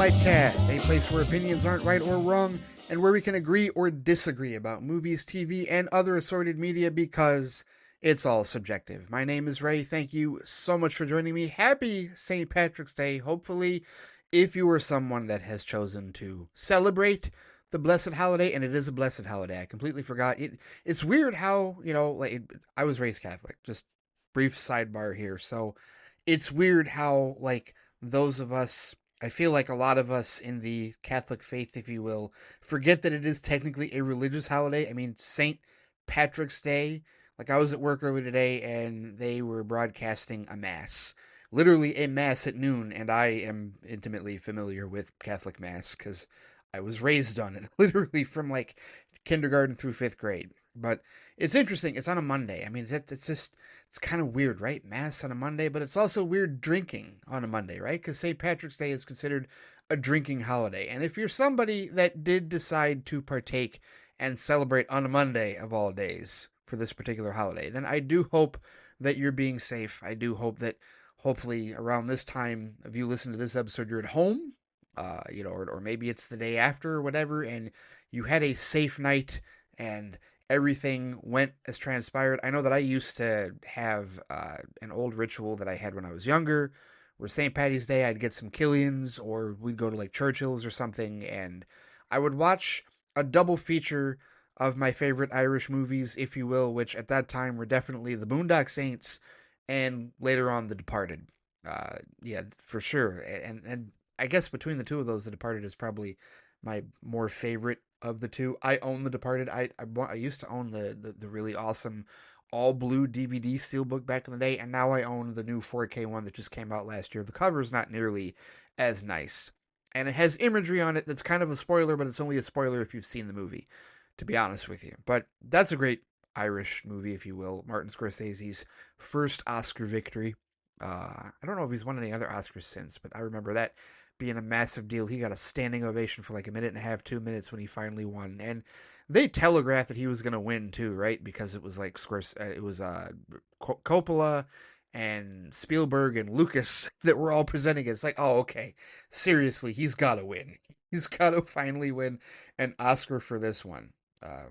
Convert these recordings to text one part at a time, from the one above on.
Lightcast, a place where opinions aren't right or wrong, and where we can agree or disagree about movies, TV, and other assorted media because it's all subjective. My name is Ray. Thank you so much for joining me. Happy St. Patrick's Day. Hopefully, if you are someone that has chosen to celebrate the blessed holiday, and it is a blessed holiday. I completely forgot. It's weird how, I was raised Catholic. Just brief sidebar here. So it's weird how, those of us, I feel like a lot of us in the Catholic faith, if you will, forget that it is technically a religious holiday. I mean, St. Patrick's Day. Like, I was at work earlier today, and they were broadcasting a mass. Literally a mass at noon, and I am intimately familiar with Catholic Mass, because I was raised on it, literally from, kindergarten through 5th grade. But it's interesting. It's on a Monday. I mean, it's kind of weird, right? Mass on a Monday, but it's also weird drinking on a Monday, right? Because St. Patrick's Day is considered a drinking holiday. And if you're somebody that did decide to partake and celebrate on a Monday of all days for this particular holiday, then I do hope that you're being safe. I do hope that hopefully around this time, if you listen to this episode, you're at home, or maybe it's the day after or whatever, and you had a safe night and everything went as transpired. I know that I used to have an old ritual that I had when I was younger, where St. Patty's Day I'd get some Killians, or we'd go to Churchill's or something, and I would watch a double feature of my favorite Irish movies, if you will, which at that time were definitely The Boondock Saints and later on The Departed. Yeah, for sure. And I guess between the two of those, The Departed is probably my more favorite of the two. I own The Departed. I used to own the really awesome all blue DVD steelbook back in the day, and now I own the new 4K one that just came out last year. The cover's not nearly as nice, and it has imagery on it that's kind of a spoiler, but it's only a spoiler if you've seen the movie, to be honest with you. But that's a great Irish movie, if you will. Martin Scorsese's first Oscar victory. I don't know if he's won any other Oscars since, but I remember that being a massive deal. He got a standing ovation for a minute and a half, 2 minutes when he finally won. And they telegraphed that he was going to win too, right? Because it was Coppola and Spielberg and Lucas that were all presenting it. It's like, oh, okay, seriously, he's got to win. He's got to finally win an Oscar for this one,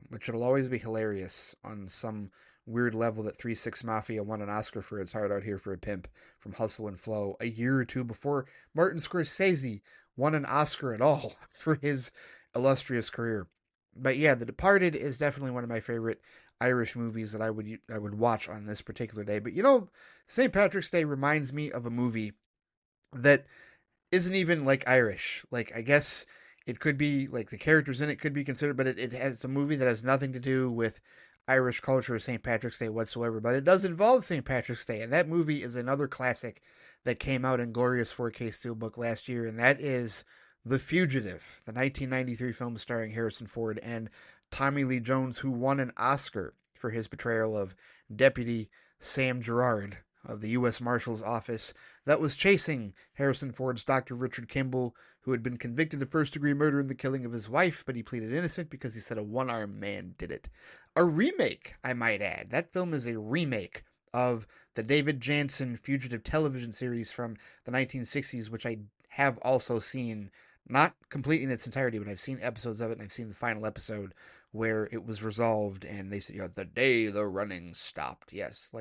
which will always be hilarious on some weird level that 3-6 Mafia won an Oscar for It's Hard Out Here for a Pimp from Hustle and Flow a year or two before Martin Scorsese won an Oscar at all for his illustrious career. But yeah, The Departed is definitely one of my favorite Irish movies that I would watch on this particular day. But St. Patrick's Day reminds me of a movie that isn't even Irish. I guess it could be the characters in it could be considered, but it's a movie that has nothing to do with Irish culture or St. Patrick's Day whatsoever, but it does involve St. Patrick's Day, and that movie is another classic that came out in glorious 4K Steelbook last year, and that is The Fugitive, the 1993 film starring Harrison Ford and Tommy Lee Jones, who won an Oscar for his portrayal of Deputy Sam Gerard of the U.S. Marshal's Office that was chasing Harrison Ford's Dr. Richard Kimball, who had been convicted of first-degree murder in the killing of his wife, but he pleaded innocent because he said a one-armed man did it. A remake, I might add. That film is a remake of the David Janssen fugitive television series from the 1960s, which I have also seen, not completely in its entirety, but I've seen episodes of it, and I've seen the final episode where it was resolved, and they said, the day the running stopped. Yes,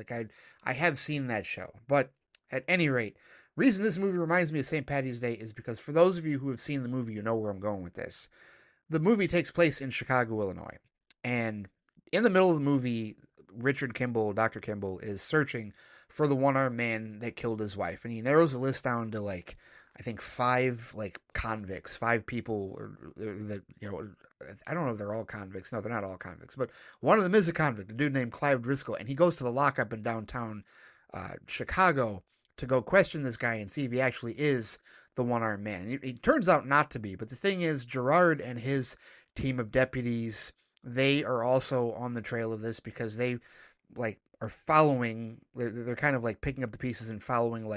I have seen that show. But at any rate, reason this movie reminds me of St. Patty's Day is because for those of you who have seen the movie, you know where I'm going with this. The movie takes place in Chicago, Illinois, and in the middle of the movie, Richard Kimball, Dr. Kimball, is searching for the one-armed man that killed his wife. And he narrows the list down to, I think 5, convicts, 5 people that, I don't know if they're all convicts. No, they're not all convicts. But one of them is a convict, a dude named Clive Driscoll. And he goes to the lockup in downtown Chicago to go question this guy and see if he actually is the one-armed man. And he turns out not to be. But the thing is, Gerard and his team of deputies, they are also on the trail of this because they are following. They're kind of picking up the pieces and following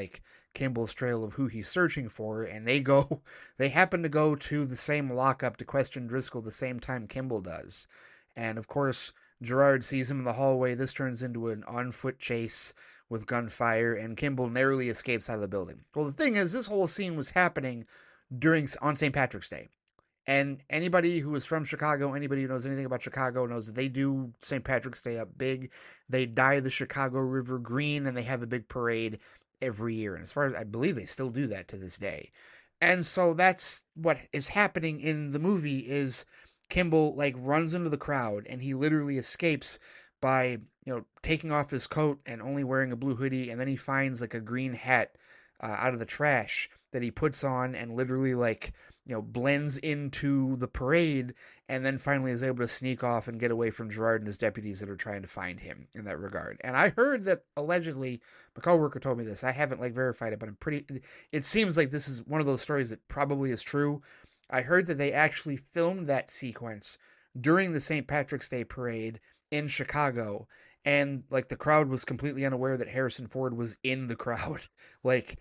Kimball's trail of who he's searching for, and they happen to go to the same lockup to question Driscoll the same time Kimball does. And of course, Gerard sees him in the hallway. This turns into an on-foot chase with gunfire, and Kimball narrowly escapes out of the building. Well, the thing is, this whole scene was happening on St. Patrick's Day. And anybody who is from Chicago, anybody who knows anything about Chicago knows that they do St. Patrick's Day up big. They dye the Chicago River green and they have a big parade every year. And as far as I believe, they still do that to this day. And so that's what is happening in the movie is Kimball like runs into the crowd and he literally escapes by, taking off his coat and only wearing a blue hoodie, and then he finds like a green hat out of the trash that he puts on and literally like blends into the parade, and then finally is able to sneak off and get away from Gerard and his deputies that are trying to find him in that regard. And I heard that allegedly, my coworker told me this. I haven't like verified it, but it seems like this is one of those stories that probably is true. I heard that they actually filmed that sequence during the St. Patrick's Day parade in Chicago, and like the crowd was completely unaware that Harrison Ford was in the crowd, like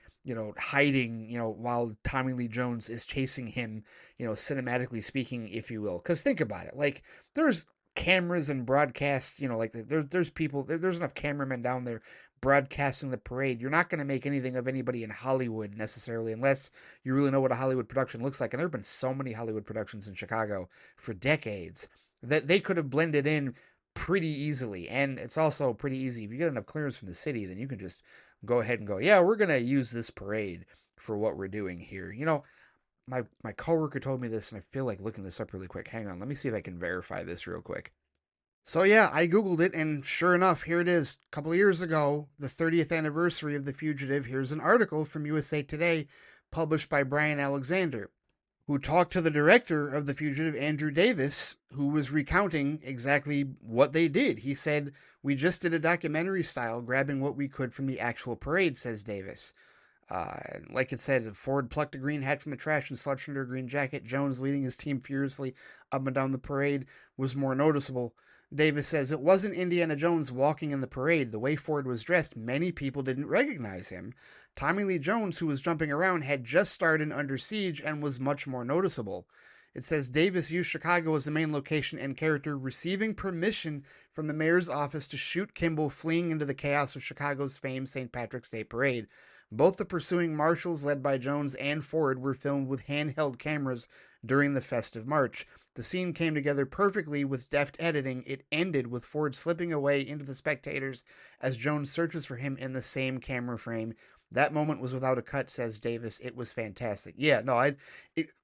hiding, while Tommy Lee Jones is chasing him, cinematically speaking, if you will. Because think about it, like there's cameras and broadcasts, like there's people, there's enough cameramen down there broadcasting the parade. You're not going to make anything of anybody in Hollywood necessarily, unless you really know what a Hollywood production looks like. And there have been so many Hollywood productions in Chicago for decades that they could have blended in pretty easily. And it's also pretty easy if you get enough clearance from the city, then you can just go ahead and go, yeah, we're going to use this parade for what we're doing here. My coworker told me this, and I feel like looking this up really quick. Hang on, let me see if I can verify this real quick. So yeah, I Googled it, and sure enough, here it is. A couple of years ago, the 30th anniversary of The Fugitive. Here's an article from USA Today published by Brian Alexander, who talked to the director of The Fugitive, Andrew Davis, who was recounting exactly what they did. He said, "We just did a documentary style, grabbing what we could from the actual parade," says Davis. Like it said, Ford plucked a green hat from the trash and slouched under a green jacket. Jones, leading his team furiously up and down the parade, was more noticeable. Davis says, "It wasn't Indiana Jones walking in the parade. The way Ford was dressed, many people didn't recognize him. Tommy Lee Jones, who was jumping around, had just starred in Under Siege and was much more noticeable." It says Davis used Chicago as the main location and character, receiving permission from the mayor's office to shoot Kimball fleeing into the chaos of Chicago's famed St. Patrick's Day parade. Both the pursuing marshals, led by Jones and Ford, were filmed with handheld cameras during the festive march. The scene came together perfectly with deft editing. It ended with Ford slipping away into the spectators as Jones searches for him in the same camera frame. That moment was without a cut, says Davis. It was fantastic. Yeah, no,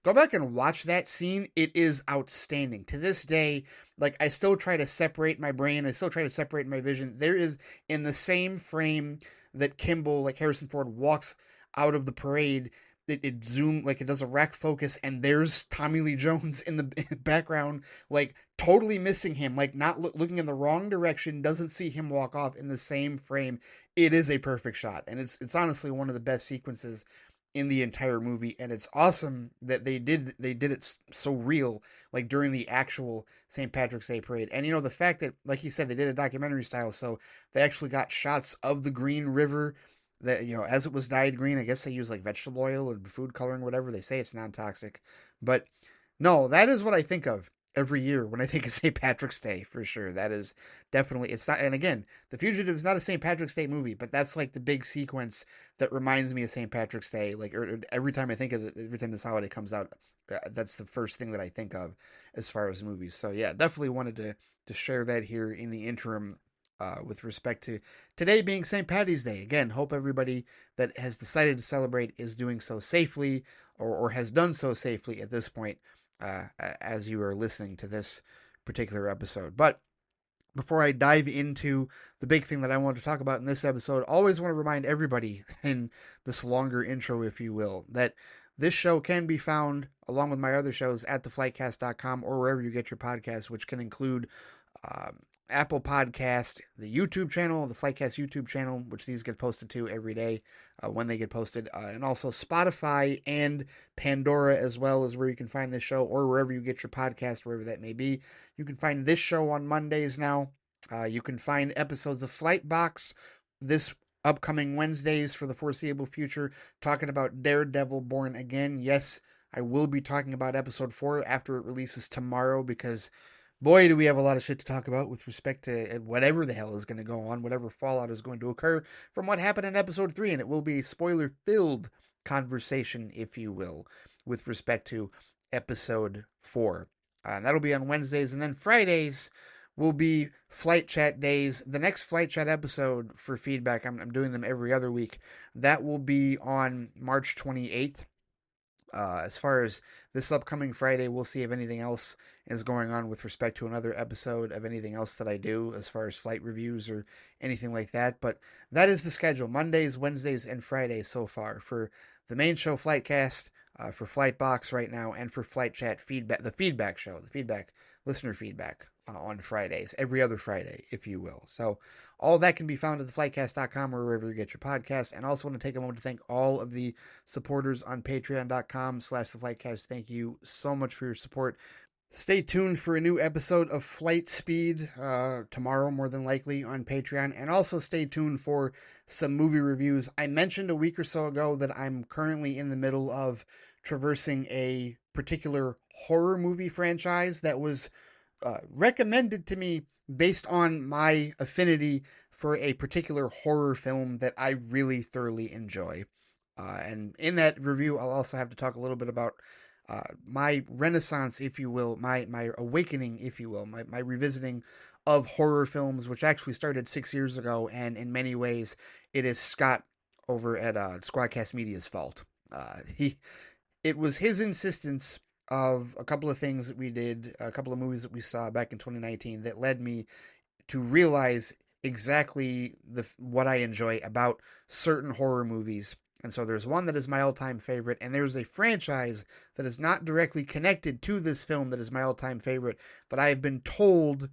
go back and watch that scene. It is outstanding. To this day, like, I still try to separate my brain. I still try to separate my vision. There is, in the same frame that Kimball, like Harrison Ford, walks out of the parade, it zoom, like it does a rack focus, and there's Tommy Lee Jones in the background, like totally missing him, like not looking in the wrong direction, doesn't see him walk off in the same frame. It is a perfect shot, and it's honestly one of the best sequences in the entire movie, and it's awesome that they did it so real, like during the actual St. Patrick's Day parade. And the fact that, like he said, they did a documentary style, so they actually got shots of the Green River that, as it was dyed green. I guess they use like vegetable oil or food coloring, whatever. They say it's non-toxic, but no, that is what I think of every year when I think of St. Patrick's Day, for sure. That is definitely, it's not, and again, The Fugitive is not a St. Patrick's Day movie, but that's like the big sequence that reminds me of St. Patrick's Day. Like, or every time I think of it, every time this holiday comes out, that's the first thing that I think of as far as movies. So yeah, definitely wanted to share that here in the interim, with respect to today being St. Patty's Day. Again, hope everybody that has decided to celebrate is doing so safely, or has done so safely at this point, as you are listening to this particular episode. But before I dive into the big thing that I want to talk about in this episode, always want to remind everybody in this longer intro, if you will, that this show can be found, along with my other shows, at theflightcast.com or wherever you get your podcasts, which can include Apple Podcast, the YouTube channel, the Flightcast YouTube channel, which these get posted to every day when they get posted, and also Spotify and Pandora, as well as where you can find this show, or wherever you get your podcast, wherever that may be. You can find this show on Mondays now. You can find episodes of Flightbox this upcoming Wednesdays for the foreseeable future, talking about Daredevil Born Again. Yes, I will be talking about episode 4 after it releases tomorrow, because boy, do we have a lot of shit to talk about with respect to whatever the hell is going to go on, whatever fallout is going to occur from what happened in episode 3, and it will be a spoiler-filled conversation, if you will. with respect to episode 4. That'll be on Wednesdays, and then Fridays will be flight chat days. The next flight chat episode for feedback, I'm doing them every other week. That will be on March 28th. As far as this upcoming Friday, we'll see if anything else is going on with respect to another episode of anything else that I do as far as flight reviews or anything like that. But that is the schedule: Mondays, Wednesdays, and Fridays so far for the main show, Flightcast, for Flightbox right now, and for Flight Chat feedback, the feedback show, the feedback, listener feedback on Fridays, every other Friday, if you will. So all that can be found at theflightcast.com or wherever you get your podcasts. And I also want to take a moment to thank all of the supporters on patreon.com/theflightcast. Thank you so much for your support. Stay tuned for a new episode of Flight Speed tomorrow, more than likely, on Patreon. And also stay tuned for some movie reviews. I mentioned a week or so ago that I'm currently in the middle of traversing a particular horror movie franchise that was recommended to me based on my affinity for a particular horror film that I really thoroughly enjoy. And in that review, I'll also have to talk a little bit about my renaissance, if you will, my awakening, if you will, my revisiting of horror films, which actually started 6 years ago, and in many ways, it is Scott over at Squadcast Media's fault. It was his insistence of a couple of things that we did, a couple of movies that we saw back in 2019 that led me to realize exactly what I enjoy about certain horror movies. And so there's one that is my all-time favorite, and there's a franchise that is not directly connected to this film that is my all-time favorite, but I've been told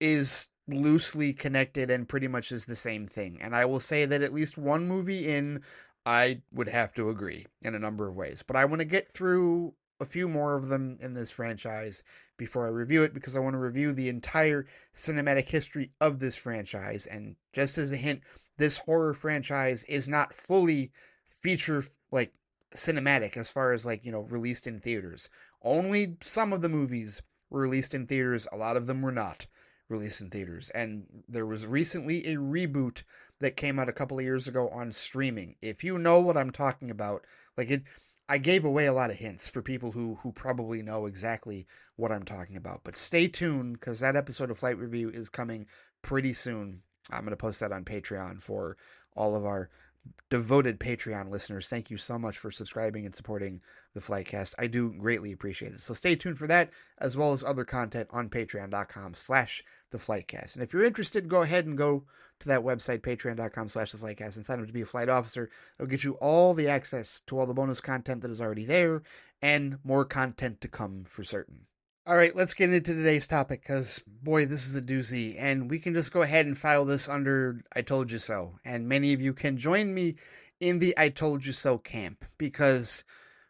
is loosely connected and pretty much is the same thing. And I will say that at least one movie in, I would have to agree in a number of ways. But I want to get through a few more of them in this franchise before I review it, because I want to review the entire cinematic history of this franchise. And just as a hint, this horror franchise is not fully feature like cinematic as far as released in theaters. Only some of the movies were released in theaters. A lot of them were not released in theaters. And there was recently a reboot that came out a couple of years ago on streaming. If you know what I'm talking about, I gave away a lot of hints for people who probably know exactly what I'm talking about. But stay tuned, because that episode of Flight Review is coming pretty soon. I'm going to post that on Patreon for all of our devoted Patreon listeners. Thank you so much for subscribing and supporting the Flightcast. I do greatly appreciate it. So stay tuned for that, as well as other content on patreon.com/theflightcast. And if you're interested, go ahead and go to that website, patreon.com/theflightcast, and sign up to be a flight officer. It'll get you all the access to all the bonus content that is already there, and more content to come for certain. All right, let's get into today's topic, because, boy, this is a doozy, and we can just go ahead and file this under I Told You So. And many of you can join me in the I Told You So camp, because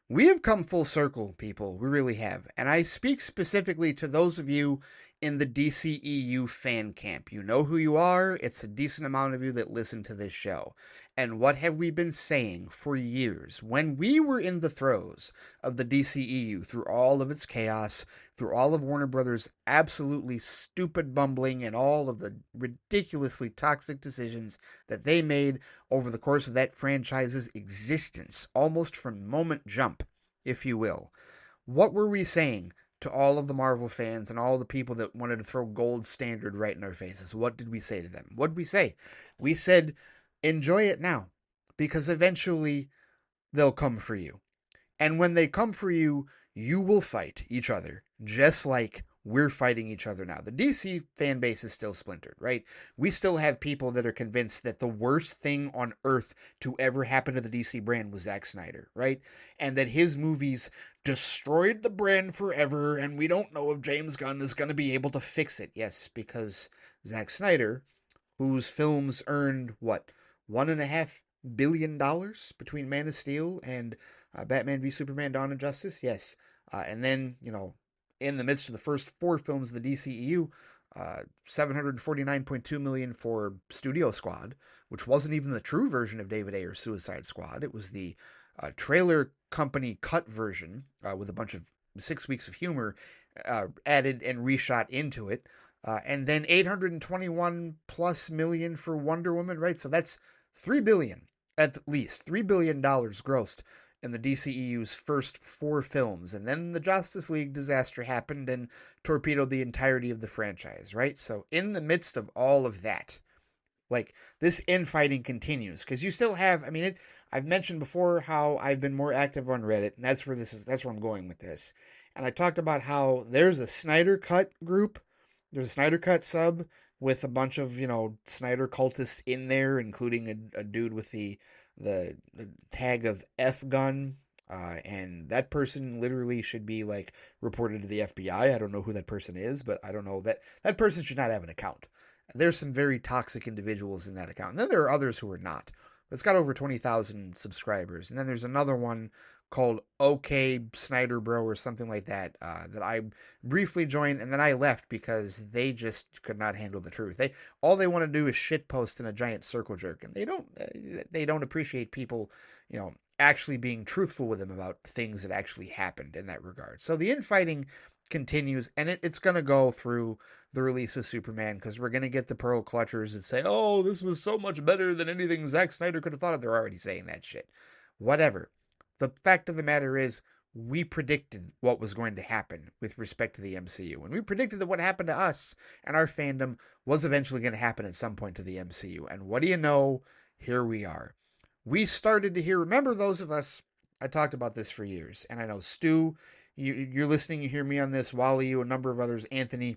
we have come full circle, people. We really have. And I speak specifically to those of you in the DCEU fan camp. You know who you are. It's a decent amount of you that listen to this show. And what have we been saying for years? When we were in the throes of the DCEU, through all of its chaos, through all of Warner Brothers' absolutely stupid bumbling and all of the ridiculously toxic decisions that they made over the course of that franchise's existence, almost from moment jump, if you will. What were we saying to all of the Marvel fans and all the people that wanted to throw gold standard right in our faces? What did we say to them? What did we say? We said, enjoy it now, because eventually they'll come for you. And when they come for you, you will fight each other, just like we're fighting each other now. The DC fan base is still splintered, right? We still have people that are convinced that the worst thing on earth to ever happen to the DC brand was Zack Snyder, right? And that his movies destroyed the brand forever, and we don't know if James Gunn is going to be able to fix it. Yes, because Zack Snyder, whose films earned, what, $1.5 billion between Man of Steel and Batman v Superman: Dawn of Justice? Yes. And then, in the midst of the first 4 films of the DCEU, $749.2 million for Studio Squad, which wasn't even the true version of David Ayer's Suicide Squad. It was the trailer company cut version with a bunch of 6 weeks of humor added and reshot into it. And then 821 plus million for Wonder Woman, right? So that's $3 billion, at least $3 billion grossed in the DCEU's first 4 films, and then the Justice League disaster happened and torpedoed the entirety of the franchise, right? So in the midst of all of that, like, this infighting continues because you still have. I mean, I've mentioned before how I've been more active on Reddit, and that's where this is. That's where I'm going with this. And I talked about how there's a Snyder Cut group. There's a Snyder Cut sub with a bunch of Snyder cultists in there, including a dude with the tag of F gun. And that person literally should be like reported to the FBI. I don't know who that person is, but I don't know that person should not have an account. There's some very toxic individuals in that account. And then there are others who are not. It's got over 20,000 subscribers. And then there's another one called OK Snyder Bro or something like that that I briefly joined, and then I left because they just could not handle the truth. All they want to do is shit post in a giant circle jerk, and they don't appreciate people, actually being truthful with them about things that actually happened in that regard. So the infighting continues, and it's going to go through the release of Superman, because we're going to get the pearl clutchers that say, oh, this was so much better than anything Zack Snyder could have thought of. They're already saying that shit. Whatever. The fact of the matter is, we predicted what was going to happen with respect to the MCU. And we predicted that what happened to us and our fandom was eventually going to happen at some point to the MCU. And what do you know? Here we are. We started to hear, remember those of us, I talked about this for years. And I know Stu, you're listening, you hear me on this, Wally, you, a number of others, Anthony,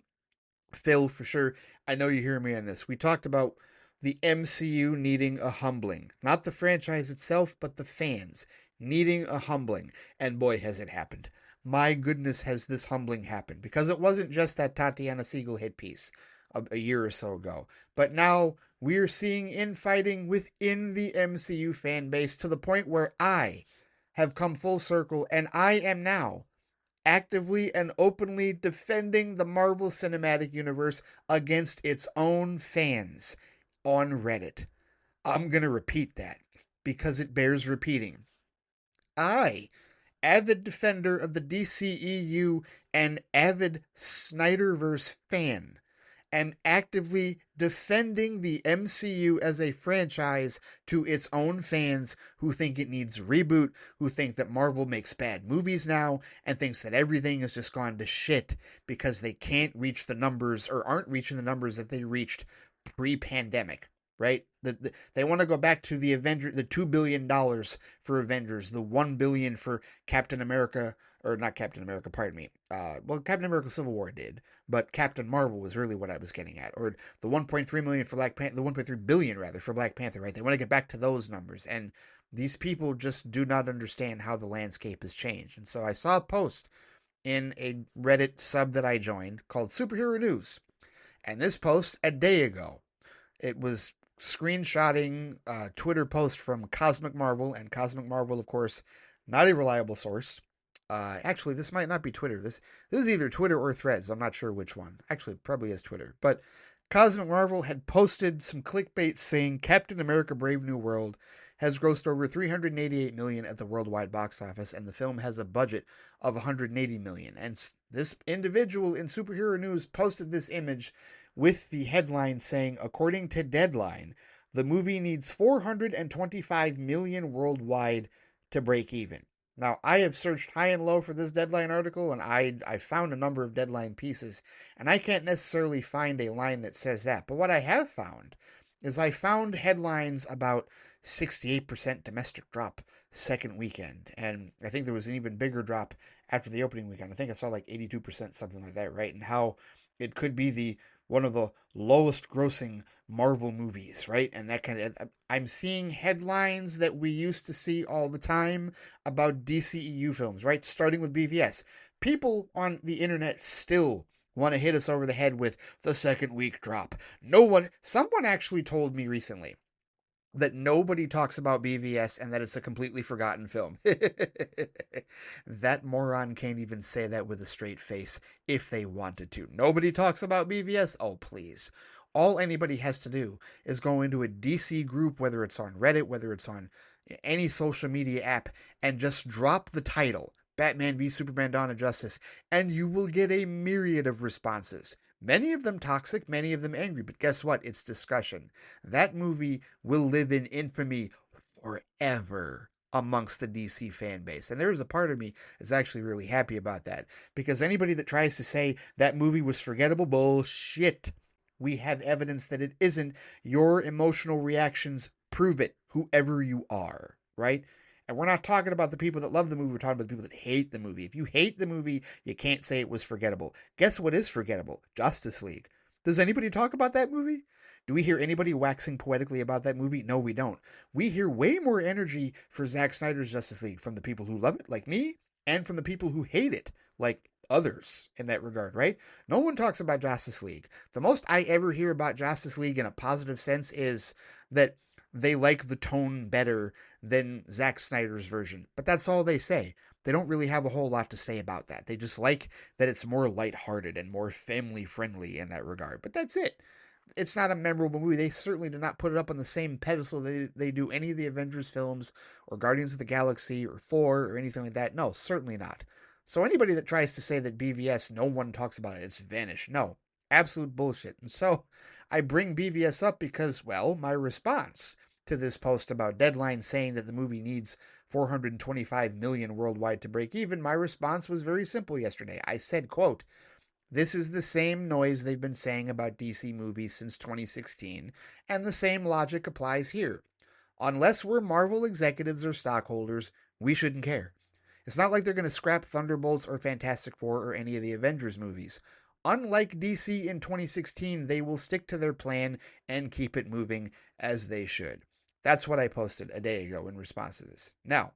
Phil, for sure. I know you hear me on this. We talked about the MCU needing a humbling. Not the franchise itself, but the fans needing a humbling. And boy, has it happened. My goodness, has this humbling happened. Because it wasn't just that Tatiana Siegel hit piece a year or so ago. But now we're seeing infighting within the MCU fan base to the point where I have come full circle, and I am now actively and openly defending the Marvel Cinematic Universe against its own fans on Reddit. I'm going to repeat that because it bears repeating. I, avid defender of the DCEU and avid Snyderverse fan, am actively defending the MCU as a franchise to its own fans who think it needs a reboot, who think that Marvel makes bad movies now, and thinks that everything has just gone to shit because they can't reach the numbers, or aren't reaching the numbers that they reached pre-pandemic. Right? They want to go back to the $2 billion for Avengers, the $1 billion for Captain America, or not Captain America, pardon me. Well, Captain America Civil War did, but Captain Marvel was really what I was getting at. Or the 1.3 million for Black Panther, the 1.3 billion rather for Black Panther, right? They want to get back to those numbers, and these people just do not understand how the landscape has changed. And so I saw a post in a Reddit sub that I joined called Superhero News, and this post a day ago, it was screenshotting a Twitter post from Cosmic Marvel, and Cosmic Marvel, of course, not a reliable source. Actually, this might not be Twitter. This is either Twitter or Threads. I'm not sure which one. Actually, it probably is Twitter. But Cosmic Marvel had posted some clickbait saying Captain America: Brave New World has grossed over 388 million at the worldwide box office, and the film has a budget of 180 million. And this individual in Superhero News posted this image with the headline saying, according to Deadline, the movie needs 425 million worldwide to break even. Now, I have searched high and low for this Deadline article, and I found a number of Deadline pieces, and I can't necessarily find a line that says that. But what I have found is I found headlines about 68% domestic drop second weekend, and I think there was an even bigger drop after the opening weekend. I think I saw like 82%, something like that, right? And how it could be one of the lowest grossing Marvel movies, right? And that kind of, I'm seeing headlines that we used to see all the time about DCEU films, right? Starting with BVS. People on the internet still want to hit us over the head with the second week drop. Someone actually told me recently that nobody talks about BVS and that it's a completely forgotten film. That moron can't even say that with a straight face if they wanted to. Nobody talks about BVS? Oh, please. All anybody has to do is go into a DC group, whether it's on Reddit, whether it's on any social media app, and just drop the title, Batman v Superman: Dawn of Justice, and you will get a myriad of responses. Many of them toxic, many of them angry, but guess what? It's discussion. That movie will live in infamy forever. amongst the DC fan base. And there's a part of me that's actually really happy about that. Because anybody that tries to say that movie was forgettable, bullshit. We have evidence that it isn't. Your emotional reactions prove it, whoever you are, right? And we're not talking about the people that love the movie. We're talking about the people that hate the movie. If you hate the movie, you can't say it was forgettable. Guess what is forgettable? Justice League. Does anybody talk about that movie? Do we hear anybody waxing poetically about that movie? No, we don't. We hear way more energy for Zack Snyder's Justice League from the people who love it, like me, and from the people who hate it, like others in that regard, right? No one talks about Justice League. The most I ever hear about Justice League in a positive sense is that they like the tone better than Zack Snyder's version. But that's all they say. They don't really have a whole lot to say about that. They just like that it's more lighthearted and more family friendly in that regard. But that's it. It's not a memorable movie. They certainly do not put it up on the same pedestal they do any of the Avengers films or Guardians of the Galaxy or Thor or anything like that. No, certainly not. So anybody that tries to say that BVS, no one talks about it, it's vanished. No, absolute bullshit. And so I bring BVS up because, well, my response to this post about Deadline saying that the movie needs 425 million worldwide to break even, my response was very simple yesterday. I said, quote, "This is the same noise they've been saying about DC movies since 2016, and the same logic applies here. Unless we're Marvel executives or stockholders, we shouldn't care. It's not like they're going to scrap Thunderbolts or Fantastic Four or any of the Avengers movies. Unlike DC in 2016, they will stick to their plan and keep it moving as they should." That's what I posted a day ago in response to this. Now,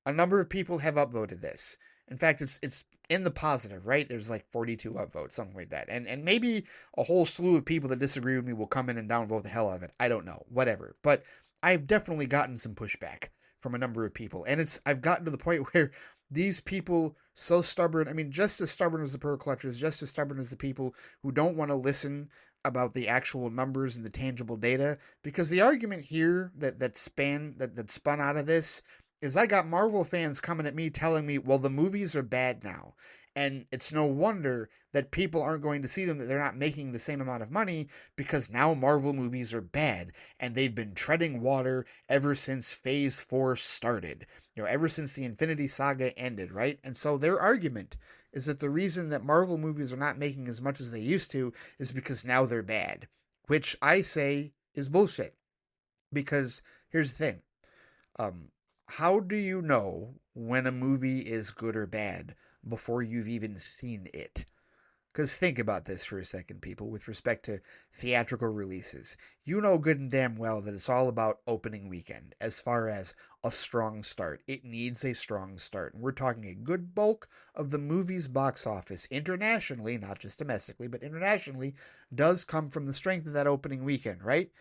a number of people have upvoted this. In fact, it's in the positive, right? There's like 42 upvotes, something like that. And maybe a whole slew of people that disagree with me will come in and downvote the hell out of it. I don't know. Whatever. But I've definitely gotten some pushback from a number of people. And I've gotten to the point where these people so stubborn, I mean, just as stubborn as the pearl clutchers, just as stubborn as the people who don't want to listen about the actual numbers and the tangible data, because the argument here that spun out of this is I got Marvel fans coming at me telling me, well, the movies are bad now. And it's no wonder that people aren't going to see them, that they're not making the same amount of money because now Marvel movies are bad and they've been treading water ever since Phase 4 started. Ever since the Infinity Saga ended, right? And so their argument is that the reason that Marvel movies are not making as much as they used to is because now they're bad, which I say is bullshit. Because here's the thing. How do you know when a movie is good or bad before you've even seen it? Because think about this for a second, people, with respect to theatrical releases. You know good and damn well that it's all about opening weekend as far as a strong start. It needs a strong start. And we're talking a good bulk of the movie's box office internationally, not just domestically, but internationally, does come from the strength of that opening weekend, right?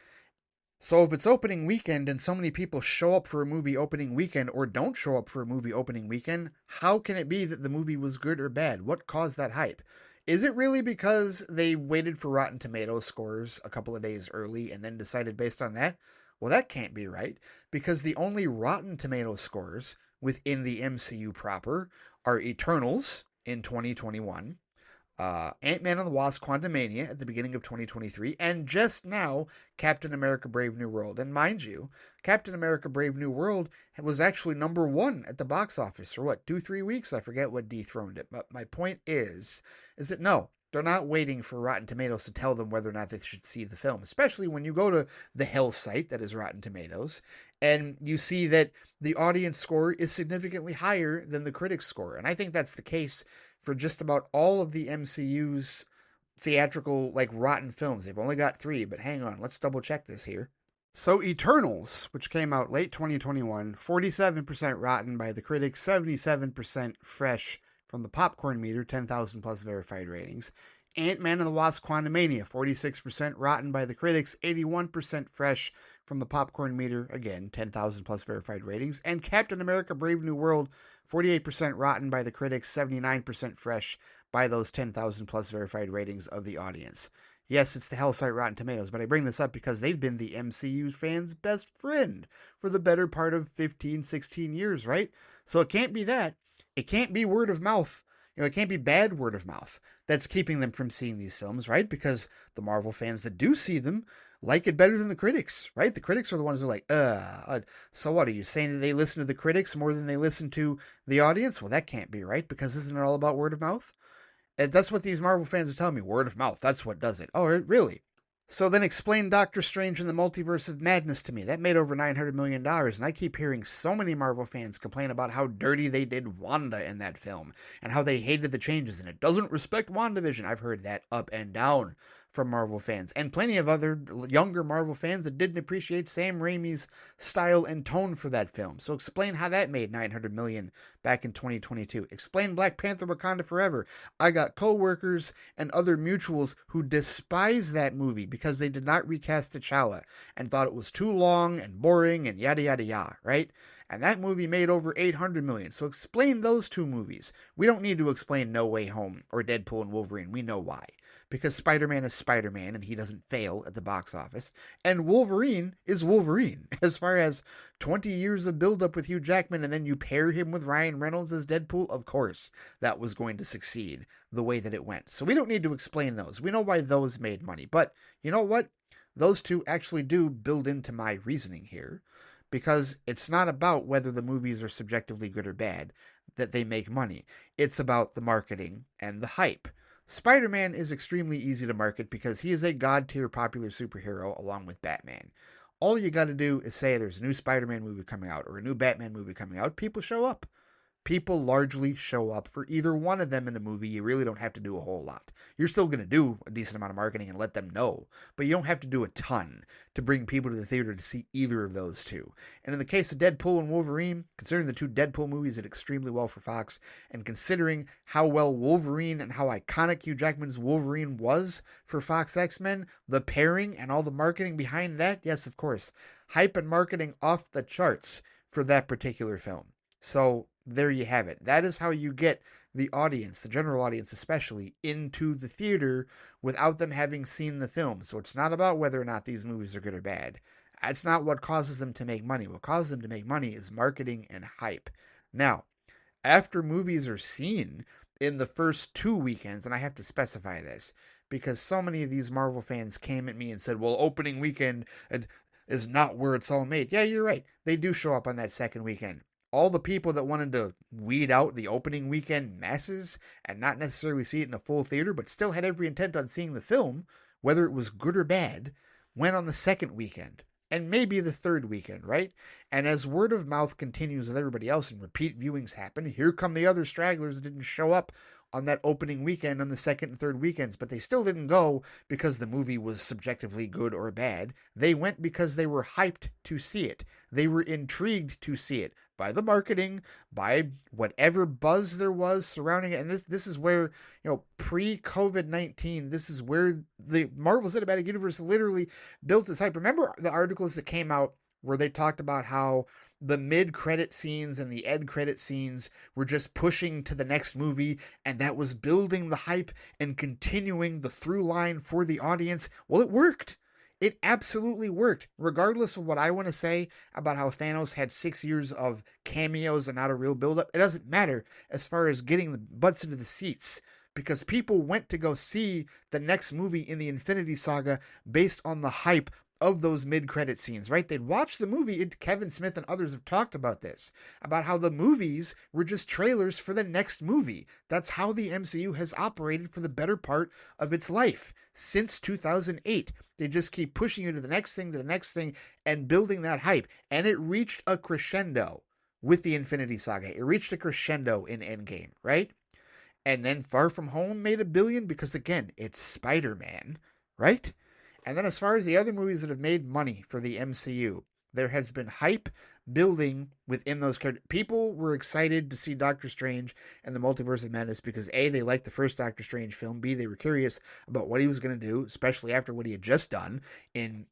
So if it's opening weekend and so many people show up for a movie opening weekend or don't show up for a movie opening weekend, how can it be that the movie was good or bad? What caused that hype? Is it really because they waited for Rotten Tomatoes scores a couple of days early and then decided based on that? Well, that can't be right, because the only Rotten Tomatoes scores within the MCU proper are Eternals in 2021, Ant-Man and the Wasp Quantumania at the beginning of 2023, and just now, Captain America Brave New World. And mind you, Captain America Brave New World was actually number one at the box office for what, 2-3 weeks? I forget what dethroned it. But my point is that no, they're not waiting for Rotten Tomatoes to tell them whether or not they should see the film, especially when you go to the hell site that is Rotten Tomatoes and you see that the audience score is significantly higher than the critics score. And I think that's the case for just about all of the MCU's theatrical, like, rotten films. They've only got 3, but hang on, let's double check this here. So Eternals, which came out late 2021, 47% rotten by the critics, 77% fresh from the popcorn meter, 10,000 plus verified ratings. Ant-Man and the Wasp Quantumania, 46% rotten by the critics, 81% fresh from the popcorn meter, again, 10,000 plus verified ratings. And Captain America Brave New World, 48% rotten by the critics, 79% fresh by those 10,000 plus verified ratings of the audience. Yes, it's the hell site Rotten Tomatoes, but I bring this up because they've been the MCU fans' best friend for the better part of 15, 16 years, right? So it can't be that. It can't be word of mouth. It can't be bad word of mouth that's keeping them from seeing these films, right? Because the Marvel fans that do see them like it better than the critics, right? The critics are the ones who are like, so what, are you saying that they listen to the critics more than they listen to the audience? Well, that can't be right, because isn't it all about word of mouth? And that's what these Marvel fans are telling me. Word of mouth, that's what does it. Oh, really? So then explain Doctor Strange and the Multiverse of Madness to me. That made over $900 million, and I keep hearing so many Marvel fans complain about how dirty they did Wanda in that film, and how they hated the changes, and it doesn't respect WandaVision. I've heard that up and down from Marvel fans, and plenty of other younger Marvel fans that didn't appreciate Sam Raimi's style and tone for that film. So explain how that made $900 million back in 2022. Explain Black Panther Wakanda Forever. I got co-workers and other mutuals who despise that movie because they did not recast T'Challa and thought it was too long and boring and yada yada yada, right? And that movie made over $800 million. So explain those two movies. We don't need to explain No Way Home or Deadpool and Wolverine. We know why. Because Spider-Man is Spider-Man and he doesn't fail at the box office. And Wolverine is Wolverine. As far as 20 years of build-up with Hugh Jackman and then you pair him with Ryan Reynolds as Deadpool, of course that was going to succeed the way that it went. So we don't need to explain those. We know why those made money. But you know what? Those two actually do build into my reasoning here. Because it's not about whether the movies are subjectively good or bad that they make money. It's about the marketing and the hype. Spider-Man is extremely easy to market because he is a god-tier popular superhero along with Batman. All you got to do is say there's a new Spider-Man movie coming out or a new Batman movie coming out. People show up. People largely show up for either one of them in a movie. You really don't have to do a whole lot. You're still going to do a decent amount of marketing and let them know, but you don't have to do a ton to bring people to the theater to see either of those two. And in the case of Deadpool and Wolverine, considering the two Deadpool movies did extremely well for Fox, and considering how well Wolverine and how iconic Hugh Jackman's Wolverine was for Fox X-Men, the pairing and all the marketing behind that, yes, of course, hype and marketing off the charts for that particular film. So there you have it. That is how you get the audience, the general audience especially, into the theater without them having seen the film. So it's not about whether or not these movies are good or bad. That's not what causes them to make money. What causes them to make money is marketing and hype. Now, after movies are seen in the first 2 weekends, and I have to specify this, because so many of these Marvel fans came at me and said, well, opening weekend is not where it's all made. Yeah, you're right. They do show up on that second weekend. All the people that wanted to weed out the opening weekend masses and not necessarily see it in a full theater, but still had every intent on seeing the film, whether it was good or bad, went on the second weekend and maybe the third weekend, right? And as word of mouth continues with everybody else and repeat viewings happen, here come the other stragglers that didn't show up on that opening weekend on the second and third weekends, but they still didn't go because the movie was subjectively good or bad. They went because they were hyped to see it. They were intrigued to see it by the marketing, by whatever buzz there was surrounding it. And this is where, pre-COVID-19, this is where the Marvel Cinematic Universe literally built this hype. Remember the articles that came out where they talked about how the mid-credit scenes and the end-credit scenes were just pushing to the next movie, and that was building the hype and continuing the through line for the audience? Well, it worked. It absolutely worked. Regardless of what I want to say about how Thanos had 6 years of cameos and not a real build-up, it doesn't matter as far as getting the butts into the seats, because people went to go see the next movie in the Infinity Saga based on the hype of those mid-credit scenes, right? They'd watch the movie, and Kevin Smith and others have talked about this, about how the movies were just trailers for the next movie. That's how the MCU has operated for the better part of its life, since 2008. They just keep pushing you to the next thing, and building that hype. And it reached a crescendo with the Infinity Saga. It reached a crescendo in Endgame, right? And then Far From Home made $1 billion because, again, it's Spider-Man, right? And then as far as the other movies that have made money for the MCU, there has been hype building within those characters. People were excited to see Doctor Strange and the Multiverse of Madness because A, they liked the first Doctor Strange film, B, they were curious about what he was going to do, especially after what he had just done in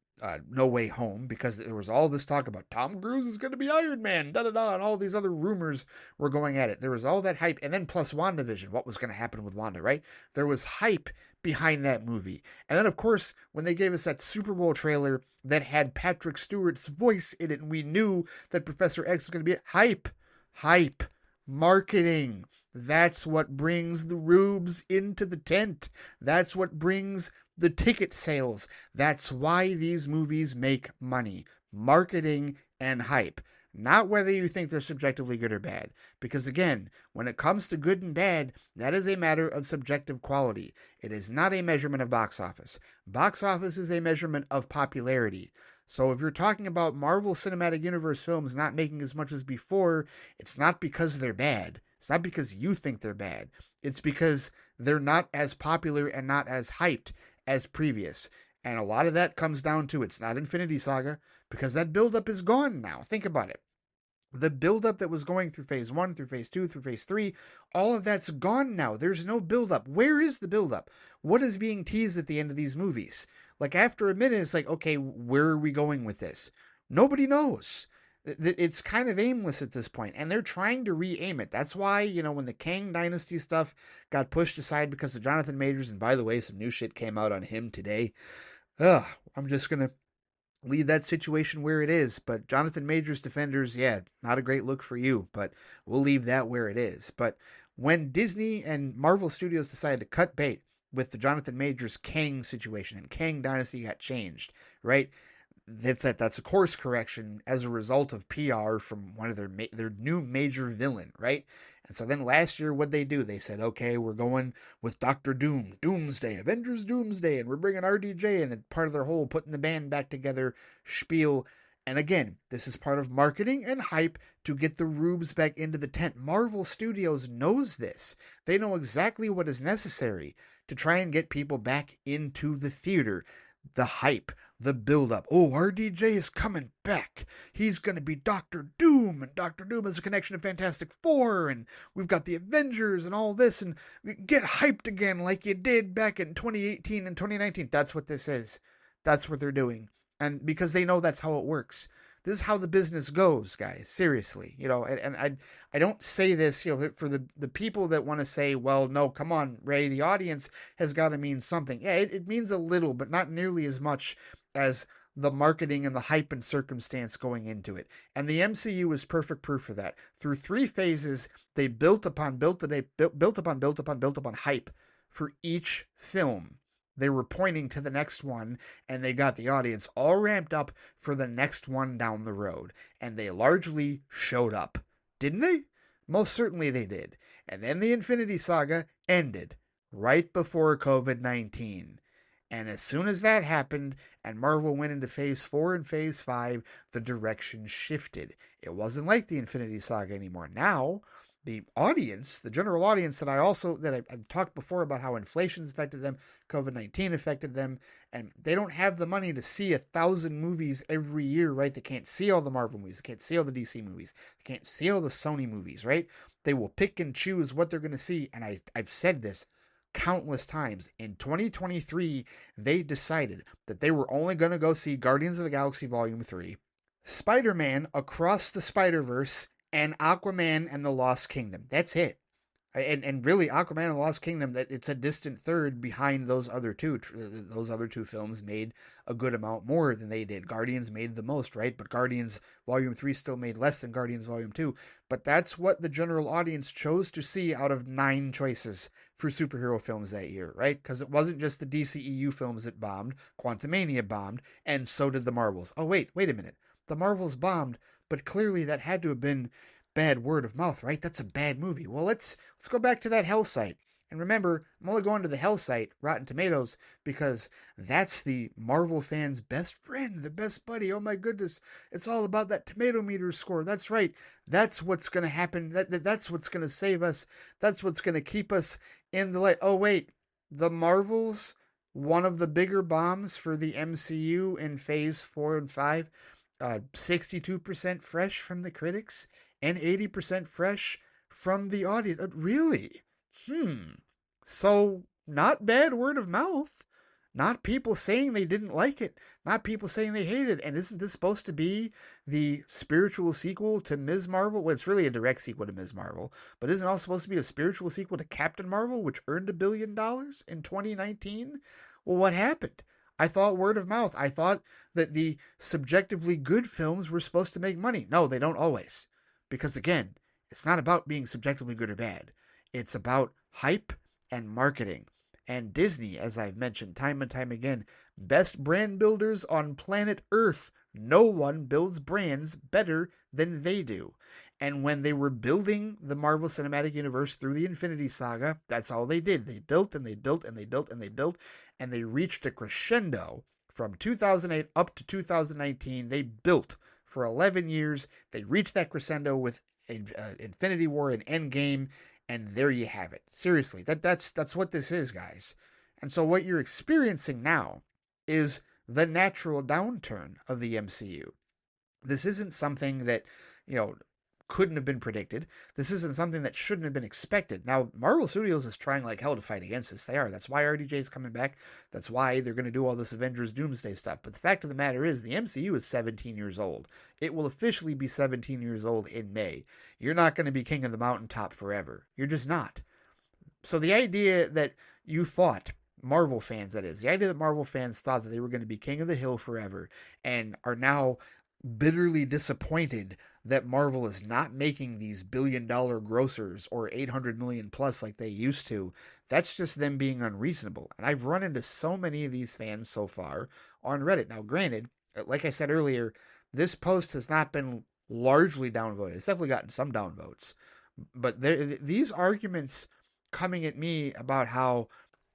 No Way Home, because there was all this talk about Tom Cruise is going to be Iron Man, da-da-da, and all these other rumors were going at it. There was all that hype, and then plus WandaVision, what was going to happen with Wanda, right? There was hype behind that movie. And then, of course, when they gave us that Super Bowl trailer that had Patrick Stewart's voice in it, and we knew that Professor X was going to be hype, marketing. That's what brings the rubes into the tent. That's what brings the ticket sales. That's why these movies make money. Marketing and hype. Not whether you think they're subjectively good or bad. Because again, when it comes to good and bad, that is a matter of subjective quality. It is not a measurement of box office. Box office is a measurement of popularity. So if you're talking about Marvel Cinematic Universe films not making as much as before, it's not because they're bad. It's not because you think they're bad. It's because they're not as popular and not as hyped as previous. And a lot of that comes down to it's not Infinity Saga, because that buildup is gone now. Think about it. The buildup that was going through phase 1, through phase 2, through phase 3, all of that's gone now. There's no buildup. Where is the buildup? What is being teased at the end of these movies? Like, after a minute, it's like, okay, where are we going with this? Nobody knows. It's kind of aimless at this point, and they're trying to re-aim it. That's why, when the Kang Dynasty stuff got pushed aside because of Jonathan Majors, and by the way, some new shit came out on him today. I'm just going to leave that situation where it is. But Jonathan Majors Defenders, yeah, not a great look for you, but we'll leave that where it is. But when Disney and Marvel Studios decided to cut bait with the Jonathan Majors Kang situation, and Kang Dynasty got changed, right? That's a course correction as a result of PR from one of their new major villain, right? And so then last year, what'd they do? They said, okay, we're going with Doctor Doom, Doomsday, Avengers Doomsday, and we're bringing RDJ in, and part of their whole putting the band back together spiel. And again, this is part of marketing and hype to get the rubes back into the tent. Marvel Studios knows this. They know exactly what is necessary to try and get people back into the theater. The hype, the build-up. Oh, RDJ is coming back. He's going to be Doctor Doom, and Doctor Doom has a connection to Fantastic Four, and we've got the Avengers and all this, and get hyped again like you did back in 2018 and 2019. That's what this is. That's what they're doing. And because they know that's how it works. This is how the business goes, guys. Seriously. And I don't say this, for the people that want to say, well, no, come on, Ray, the audience has got to mean something. Yeah, it means a little, but not nearly as much as the marketing and the hype and circumstance going into it. And the MCU is perfect proof of that. Through 3 phases, they built upon hype for each film. They were pointing to the next one, and they got the audience all ramped up for the next one down the road. And they largely showed up. Didn't they? Most certainly they did. And then the Infinity Saga ended right before COVID-19. And as soon as that happened, and Marvel went into Phase 4 and Phase 5, the direction shifted. It wasn't like the Infinity Saga anymore. Now, the audience, the general audience I've talked before about how inflation's affected them, COVID-19 affected them, and they don't have the money to see 1,000 movies every year, right? They can't see all the Marvel movies. They can't see all the DC movies. They can't see all the Sony movies, right? They will pick and choose what they're going to see, and I've said this countless times. In 2023, they decided that they were only going to go see Guardians of the Galaxy Volume 3, Spider-Man Across the Spider-Verse, and Aquaman and the Lost Kingdom. That's it. And really, Aquaman and the Lost Kingdom, that it's a distant third behind those other two. Those other 2 films made a good amount more than they did. Guardians made the most, right? But Guardians Volume 3 still made less than Guardians Volume 2. But that's what the general audience chose to see out of 9 choices for superhero films that year, right? Because it wasn't just the DCEU films that bombed. Quantumania bombed, and so did the Marvels. Oh, wait a minute. The Marvels bombed, but clearly that had to have been bad word of mouth, right? That's a bad movie. Well, let's go back to that Hell site. And remember, I'm only going to the Hell site, Rotten Tomatoes, because that's the Marvel fan's best friend, the best buddy. Oh my goodness, it's all about that tomato meter score. That's right. That's what's going to happen. That's what's going to save us. That's what's going to keep us in the light. Oh wait, the Marvels, one of the bigger bombs for the MCU in Phase 4 and 5, 62% fresh from the critics and 80% fresh from the audience. Really? So, not bad word of mouth. Not people saying they didn't like it. Not people saying they hated it. And isn't this supposed to be the spiritual sequel to Ms. Marvel? Well, it's really a direct sequel to Ms. Marvel. But isn't it also supposed to be a spiritual sequel to Captain Marvel, which earned $1 billion in 2019? Well, what happened? I thought word of mouth. I thought that the subjectively good films were supposed to make money. No, they don't always. Because again, it's not about being subjectively good or bad. It's about hype and marketing. And Disney, as I've mentioned time and time again, best brand builders on planet Earth. No one builds brands better than they do. And when they were building the Marvel Cinematic Universe through the Infinity Saga, that's all they did. They built and they built and they built and they built, and they reached a crescendo from 2008 up to 2019. They built for 11 years. They reached that crescendo with Infinity War and Endgame, and there you have it. Seriously, that's what this is, guys. And so what you're experiencing now is the natural downturn of the MCU. This isn't something that, you know, couldn't have been predicted. This isn't something that shouldn't have been expected. Now, Marvel Studios is trying like hell to fight against this. They are. That's why RDJ is coming back. That's why they're going to do all this Avengers Doomsday stuff. But the fact of the matter is, the MCU is 17 years old. It will officially be 17 years old in May. You're not going to be king of the mountaintop forever. You're just not. So the idea that you thought, Marvel fans that is, the idea that Marvel fans thought that they were going to be king of the hill forever and are now bitterly disappointed that Marvel is not making these billion-dollar grossers or 800 million plus like they used to, that's just them being unreasonable. And I've run into so many of these fans so far on Reddit. Now, granted, like I said earlier, this post has not been largely downvoted. It's definitely gotten some downvotes. But these arguments coming at me about how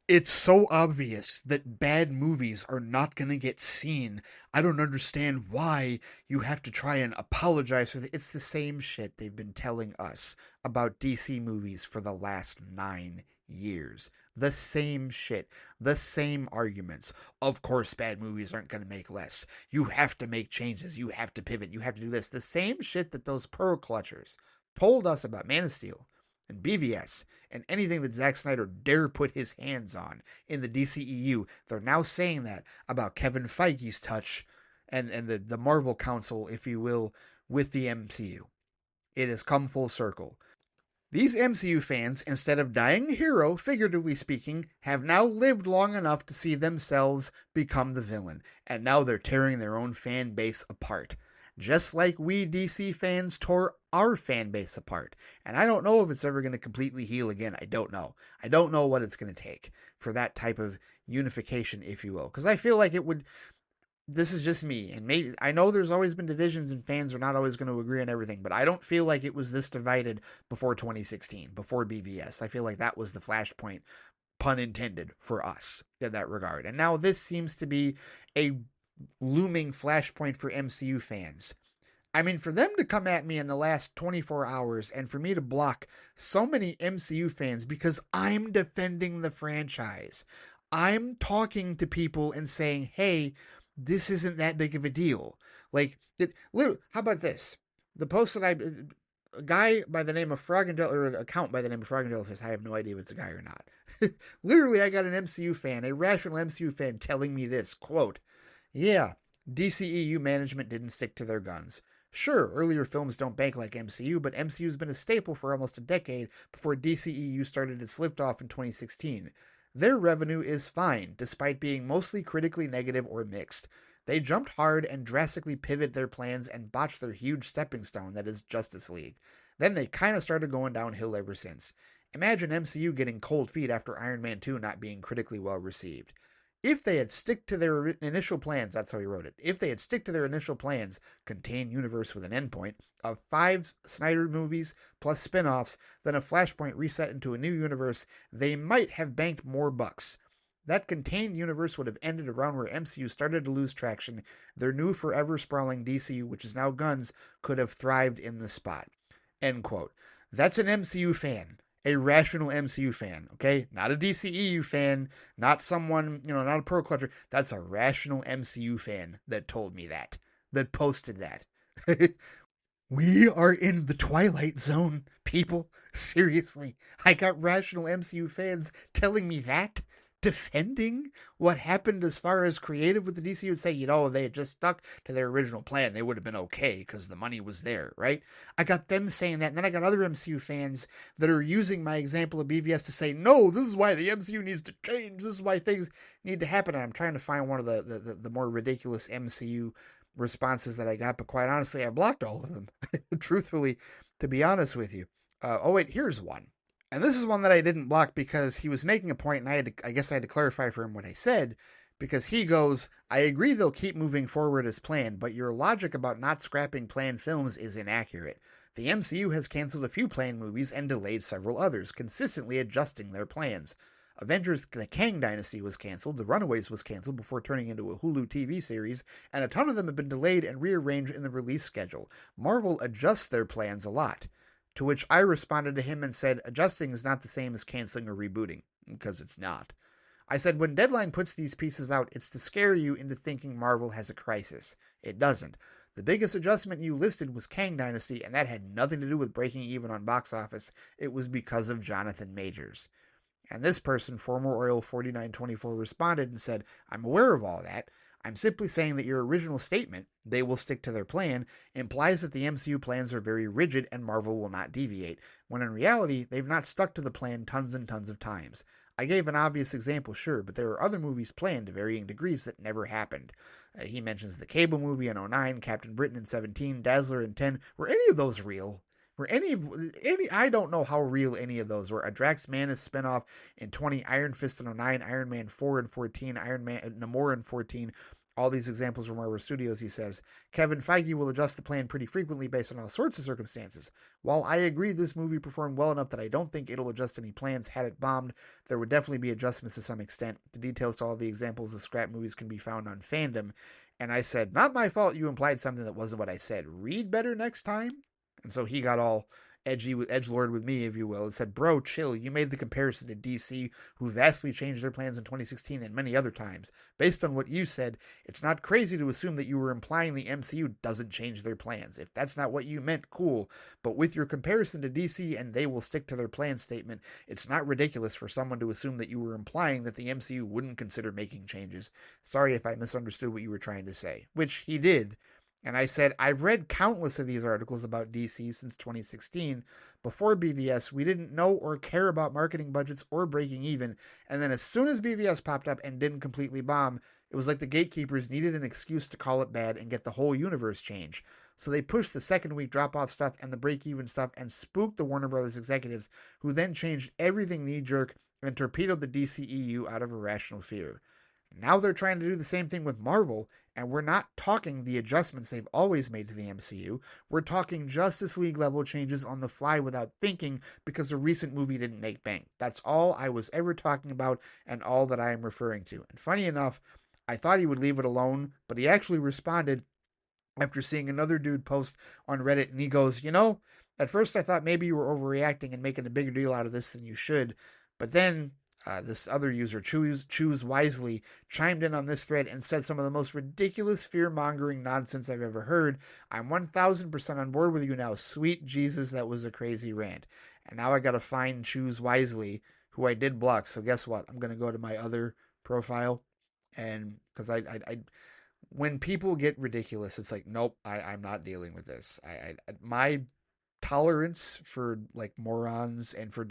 it's so obvious that bad movies are not going to get seen. I don't understand why you have to try and apologize for it. It's the same shit they've been telling us about DC movies for the last 9 years. The same shit. The same arguments. Of course, bad movies aren't going to make less. You have to make changes. You have to pivot. You have to do this. The same shit that those pearl clutchers told us about Man of Steel and BVS and anything that Zack Snyder dare put his hands on in the DCEU. They're now saying that about Kevin Feige's touch and the Marvel Council, if you will, with the MCU. It has come full circle. These MCU fans, instead of dying a hero, figuratively speaking, have now lived long enough to see themselves become the villain, and now they're tearing their own fan base apart. Just like we DC fans tore our fan base apart. And I don't know if it's ever going to completely heal again. I don't know. I don't know what it's going to take for that type of unification, if you will. Because I feel like it would. This is just me. And maybe I know there's always been divisions and fans are not always going to agree on everything. But I don't feel like it was this divided before 2016, before BVS. I feel like that was the flashpoint, pun intended, for us in that regard. And now this seems to be a looming flashpoint for MCU fans. I mean, for them to come at me in the last 24 hours and for me to block so many MCU fans because I'm defending the franchise. I'm talking to people and saying, hey, this isn't that big of a deal. Like, how about this? The post that a guy by the name of Frogandel, or an account by the name of Frogandel, I have no idea if it's a guy or not. Literally, I got an MCU fan, a rational MCU fan, telling me this, quote, yeah, DCEU management didn't stick to their guns. Sure, earlier films don't bank like MCU, but MCU's been a staple for almost a decade before DCEU started its liftoff in 2016. Their revenue is fine, despite being mostly critically negative or mixed. They jumped hard and drastically pivoted their plans and botched their huge stepping stone that is Justice League. Then they kind of started going downhill ever since. Imagine MCU getting cold feet after Iron Man 2 not being critically well received. If they had stick to their initial plans, that's how he wrote it. If they had stick to their initial plans, contain universe with an endpoint, of 5 Snyder movies plus spin-offs, then a Flashpoint reset into a new universe, they might have banked more bucks. That contained universe would have ended around where MCU started to lose traction. Their new forever sprawling DCU, which is now guns, could have thrived in the spot. End quote. That's an MCU fan. A rational MCU fan, okay? Not a DCEU fan, not someone, not a pearl clutcher. That's a rational MCU fan that told me that posted that. We are in the Twilight Zone, people. Seriously. I got rational MCU fans telling me that. Defending what happened as far as creative with the DC would say, they had just stuck to their original plan. They would have been okay because the money was there, right? I got them saying that, and then I got other MCU fans that are using my example of BVS to say, no, this is why the MCU needs to change. This is why things need to happen. And I'm trying to find one of the more ridiculous MCU responses that I got, but quite honestly, I blocked all of them. Truthfully, to be honest with you. Oh, wait, here's one. And this is one that I didn't block because he was making a point, and I guess I had to clarify for him what I said, because he goes, I agree they'll keep moving forward as planned, but your logic about not scrapping planned films is inaccurate. The MCU has canceled a few planned movies and delayed several others, consistently adjusting their plans. Avengers The Kang Dynasty was canceled, The Runaways was canceled before turning into a Hulu TV series, and a ton of them have been delayed and rearranged in the release schedule. Marvel adjusts their plans a lot. To which I responded to him and said, adjusting is not the same as canceling or rebooting, because it's not. I said, when Deadline puts these pieces out, it's to scare you into thinking Marvel has a crisis. It doesn't. The biggest adjustment you listed was Kang Dynasty, and that had nothing to do with breaking even on box office. It was because of Jonathan Majors. And this person, former Oil 4924, responded and said, I'm aware of all that. I'm simply saying that your original statement, they will stick to their plan, implies that the MCU plans are very rigid and Marvel will not deviate, when in reality, they've not stuck to the plan tons and tons of times. I gave an obvious example, sure, but there are other movies planned to varying degrees that never happened. He mentions the Cable movie in '09, Captain Britain in '17, Dazzler in '10. Were any of those real? Were any? I don't know how real any of those were. A Drax Manus spinoff in '20, Iron Fist in '09, Iron Man 4 in '14, Iron Man Namor in '14. All these examples from Marvel Studios, he says. Kevin Feige will adjust the plan pretty frequently based on all sorts of circumstances. While I agree this movie performed well enough that I don't think it'll adjust any plans had it bombed, there would definitely be adjustments to some extent. The details to all the examples of scrap movies can be found on Fandom. And I said, not my fault you implied something that wasn't what I said. Read better next time? And so he got all edgelord with me, if you will, and said, bro, chill. You made the comparison to DC, who vastly changed their plans in 2016 and many other times. Based on what you said, it's not crazy to assume that you were implying the MCU doesn't change their plans. If that's not what you meant, cool. But with your comparison to DC and they will stick to their plan statement, it's not ridiculous for someone to assume that you were implying that the MCU wouldn't consider making changes. Sorry if I misunderstood what you were trying to say, which he did. And I said, I've read countless of these articles about DC since 2016. Before BVS, we didn't know or care about marketing budgets or breaking even. And then as soon as BVS popped up and didn't completely bomb, it was like the gatekeepers needed an excuse to call it bad and get the whole universe changed. So they pushed the second week drop off stuff and the break even stuff and spooked the Warner Brothers executives, who then changed everything knee jerk and torpedoed the DCEU out of irrational fear. Now they're trying to do the same thing with Marvel, and we're not talking the adjustments they've always made to the MCU. We're talking Justice League level changes on the fly without thinking because a recent movie didn't make bank. That's all I was ever talking about and all that I am referring to. And funny enough, I thought he would leave it alone, but he actually responded after seeing another dude post on Reddit, and he goes, at first I thought maybe you were overreacting and making a bigger deal out of this than you should, but then this other user, Choose Wisely, chimed in on this thread and said some of the most ridiculous fear-mongering nonsense I've ever heard. I'm 1000% on board with you now. Sweet Jesus, that was a crazy rant. And now I gotta find Choose Wisely, who I did block. So guess what? I'm gonna go to my other profile, and because when people get ridiculous, it's like, nope, I'm not dealing with this. My tolerance for like morons and for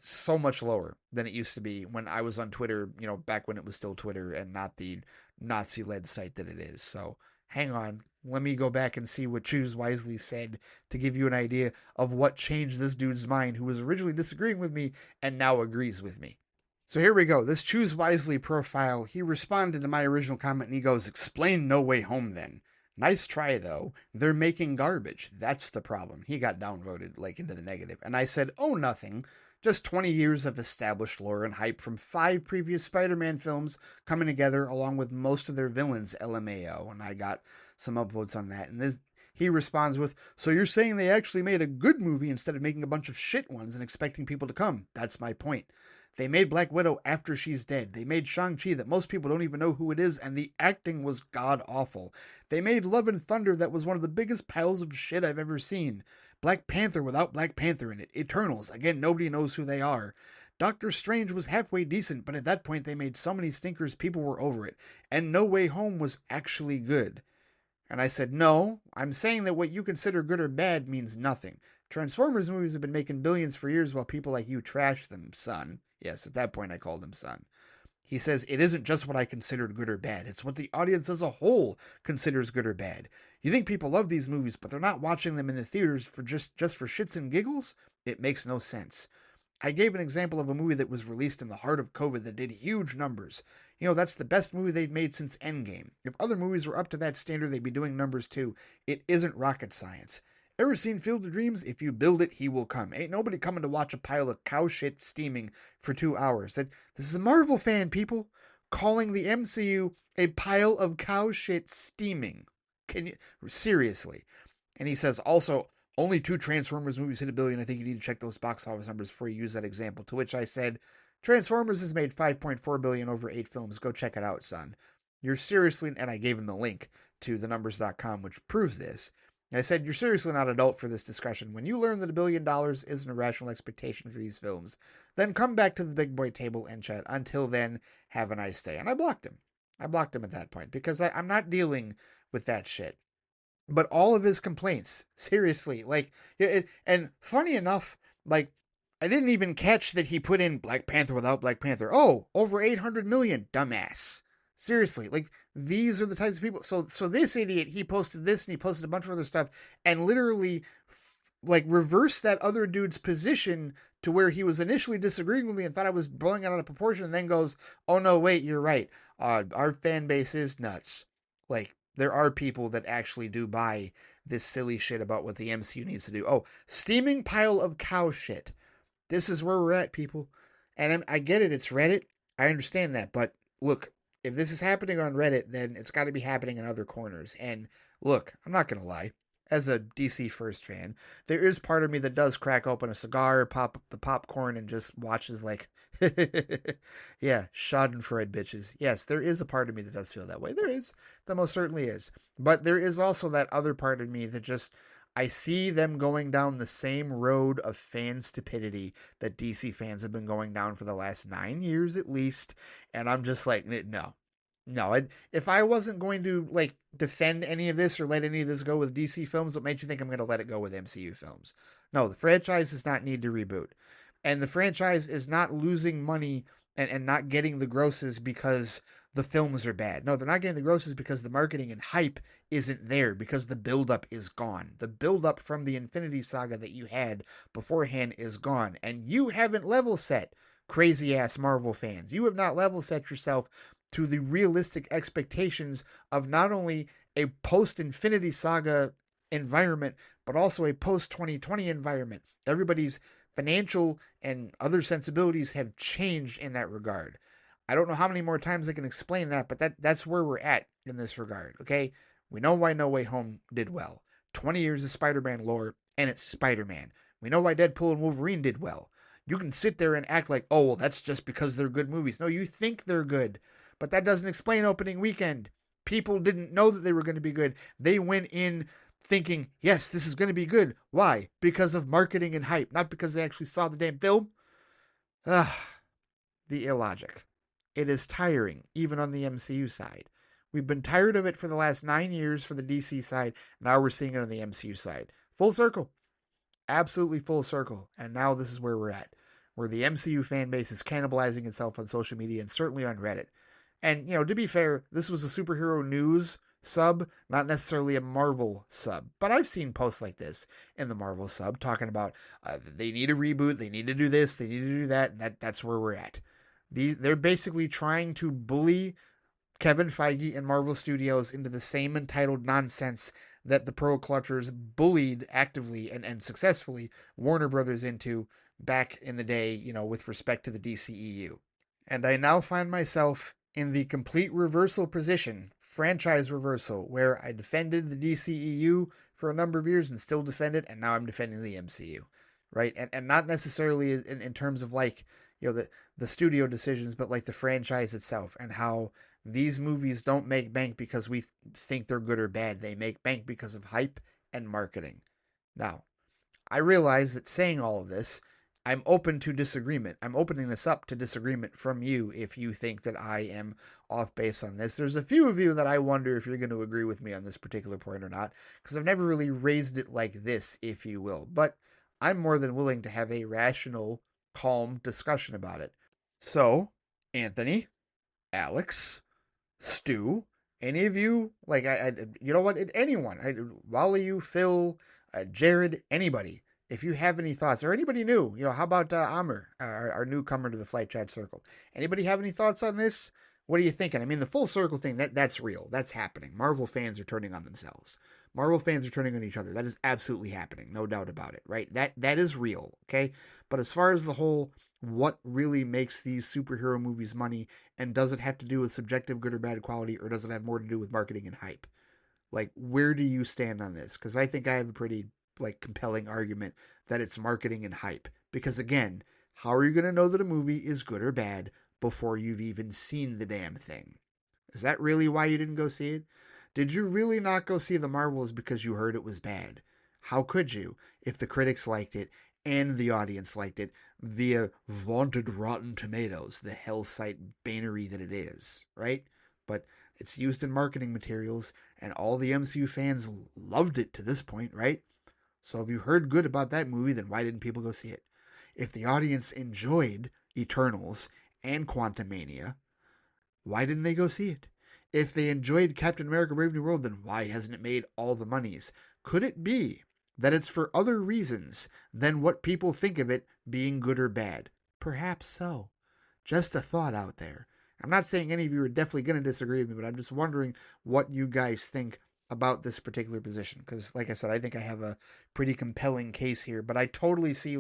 so much lower than it used to be when I was on Twitter, back when it was still Twitter and not the Nazi-led site that it is. So hang on. Let me go back and see what Choose Wisely said to give you an idea of what changed this dude's mind, who was originally disagreeing with me and now agrees with me. So here we go. This Choose Wisely profile, he responded to my original comment and he goes, explain No Way Home then. Nice try, though. They're making garbage. That's the problem. He got downvoted, like, into the negative. And I said, oh, nothing. Just 20 years of established lore and hype from 5 previous Spider-Man films coming together along with most of their villains, LMAO. And I got some upvotes on that. And he responds with, so you're saying they actually made a good movie instead of making a bunch of shit ones and expecting people to come. That's my point. They made Black Widow after she's dead. They made Shang-Chi that most people don't even know who it is, and the acting was god-awful. They made Love and Thunder that was one of the biggest piles of shit I've ever seen. Black Panther without Black Panther in it. Eternals, again, nobody knows who they are. Doctor Strange was halfway decent, but at that point they made so many stinkers people were over it. And No Way Home was actually good. And I said, no, I'm saying that what you consider good or bad means nothing. Transformers movies have been making billions for years while people like you trash them, son. Yes, at that point I called him son. He says, it isn't just what I considered good or bad. It's what the audience as a whole considers good or bad. You think people love these movies, but they're not watching them in the theaters for just for shits and giggles? It makes no sense. I gave an example of a movie that was released in the heart of COVID that did huge numbers. That's the best movie they've made since Endgame. If other movies were up to that standard, they'd be doing numbers too. It isn't rocket science. Ever seen Field of Dreams? If you build it, he will come. Ain't nobody coming to watch a pile of cow shit steaming for 2 hours. This is a Marvel fan, people, calling the MCU a pile of cow shit steaming. Can you seriously? And he says also, only two Transformers movies hit $1 billion. I think you need to check those box office numbers before you use that example. To which I said, Transformers has made $5.4 billion over 8 films. Go check it out, son. You're seriously, and I gave him the link to thenumbers.com, which proves this. And I said, you're seriously not adult for this discussion. When you learn that $1 billion isn't a rational expectation for these films, then come back to the big boy table and chat. Until then, have a nice day. And I blocked him. I blocked him at that point because I'm not dealing with that shit. But all of his complaints, seriously, and funny enough, like, I didn't even catch that he put in Black Panther without Black Panther. Oh, over 800 million, dumbass. Seriously, like, these are the types of people. So this idiot, he posted this and he posted a bunch of other stuff and literally, reversed that other dude's position to where he was initially disagreeing with me and thought I was blowing it out of proportion, and then goes, oh no, wait, you're right. Our fan base is nuts. Like, there are people that actually do buy this silly shit about what the MCU needs to do. Oh, steaming pile of cow shit. This is where we're at, people. And I get it, it's Reddit. I understand that. But look, if this is happening on Reddit, then it's got to be happening in other corners. And look, I'm not going to lie. As a DC First fan, there is part of me that does crack open a cigar, pop up the popcorn, and just watches like, yeah, schadenfreude bitches. Yes, there is a part of me that does feel that way. There is. There most certainly is. But there is also that other part of me that just, I see them going down the same road of fan stupidity that DC fans have been going down for the last 9 years at least. And I'm just like, no. No, if I wasn't going to defend any of this or let any of this go with DC films, what made you think I'm going to let it go with MCU films? No, the franchise does not need to reboot. And the franchise is not losing money and not getting the grosses because the films are bad. No, they're not getting the grosses because the marketing and hype isn't there, because the buildup is gone. The buildup from the Infinity Saga that you had beforehand is gone. And you haven't level set, crazy ass Marvel fans. You have not level set yourself to the realistic expectations of not only a post-Infinity Saga environment, but also a post-2020 environment. Everybody's financial and other sensibilities have changed in that regard. I don't know how many more times I can explain that, but that's where we're at in this regard, okay? We know why No Way Home did well. 20 years of Spider-Man lore, and it's Spider-Man. We know why Deadpool and Wolverine did well. You can sit there and act like, oh, well, that's just because they're good movies. No, you think they're good, but that doesn't explain opening weekend. People didn't know that they were going to be good. They went in thinking, yes, this is going to be good. Why? Because of marketing and hype, not because they actually saw the damn film. The illogic. It is tiring, even on the MCU side. We've been tired of it for the last 9 years for the DC side. Now we're seeing it on the MCU side. Full circle. Absolutely full circle. And now this is where we're at, where the MCU fan base is cannibalizing itself on social media and certainly on Reddit. And, to be fair, this was a superhero news sub, not necessarily a Marvel sub. But I've seen posts like this in the Marvel sub talking about they need a reboot, they need to do this, they need to do that, and that's where we're at. They're basically trying to bully Kevin Feige and Marvel Studios into the same entitled nonsense that the Pearl Clutchers bullied actively and successfully Warner Brothers into back in the day, with respect to the DCEU. And I now find myself in the complete reversal position, franchise reversal, where I defended the DCEU for a number of years and still defend it, and now I'm defending the MCU, right? And not necessarily in terms of the studio decisions, but the franchise itself and how these movies don't make bank because we think they're good or bad. They make bank because of hype and marketing. Now, I realize that saying all of this, I'm open to disagreement. I'm opening this up to disagreement from you if you think that I am off base on this. There's a few of you that I wonder if you're going to agree with me on this particular point or not, because I've never really raised it like this, if you will. But I'm more than willing to have a rational, calm discussion about it. So, Anthony, Alex, Stu, any of you, you know what, anyone, Wally, you, Phil, Jared, anybody, If you have any thoughts, or anybody new, how about Amr, our newcomer to the Flight Chat Circle? Anybody have any thoughts on this? What are you thinking? I mean, the full circle thing, that's real. That's happening. Marvel fans are turning on themselves. Marvel fans are turning on each other. That is absolutely happening. No doubt about it, right? That is real, okay? But as far as the whole what really makes these superhero movies money, and does it have to do with subjective good or bad quality, or does it have more to do with marketing and hype? Like, where do you stand on this? Because I think I have a pretty compelling argument that it's marketing and hype. Because again, how are you going to know that a movie is good or bad before you've even seen the damn thing? Is that really why you didn't go see it? Did you really not go see The Marvels because you heard it was bad? How could you if the critics liked it and the audience liked it via vaunted Rotten Tomatoes, the hell site banery that it is, right? But it's used in marketing materials, and all the MCU fans loved it to this point, right? So if you heard good about that movie, then why didn't people go see it? If the audience enjoyed Eternals and Quantumania, why didn't they go see it? If they enjoyed Captain America Brave New World, then why hasn't it made all the monies? Could it be that it's for other reasons than what people think of it being good or bad? Perhaps so. Just a thought out there. I'm not saying any of you are definitely going to disagree with me, but I'm just wondering what you guys think about this particular position. Because, like I said, I think I have a pretty compelling case here. But I totally see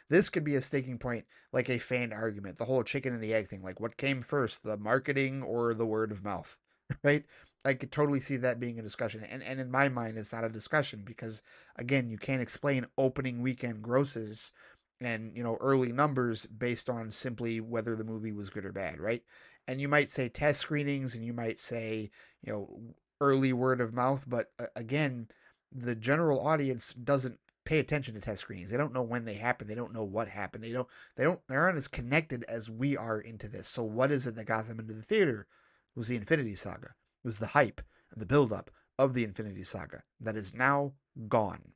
this could be a sticking point, like a fan argument, the whole chicken and the egg thing. Like, what came first, the marketing or the word of mouth, right? I could totally see that being a discussion. And in my mind, it's not a discussion because, again, you can't explain opening weekend grosses and early numbers based on simply whether the movie was good or bad, right? And you might say test screenings, and you might say early word of mouth, but again, the general audience doesn't pay attention to test screenings. They don't know when they happen. They don't know what happened. They aren't as connected as we are into this. So what is it that got them into the theater? It was the Infinity Saga. It was the hype and the buildup of the Infinity Saga that is now gone.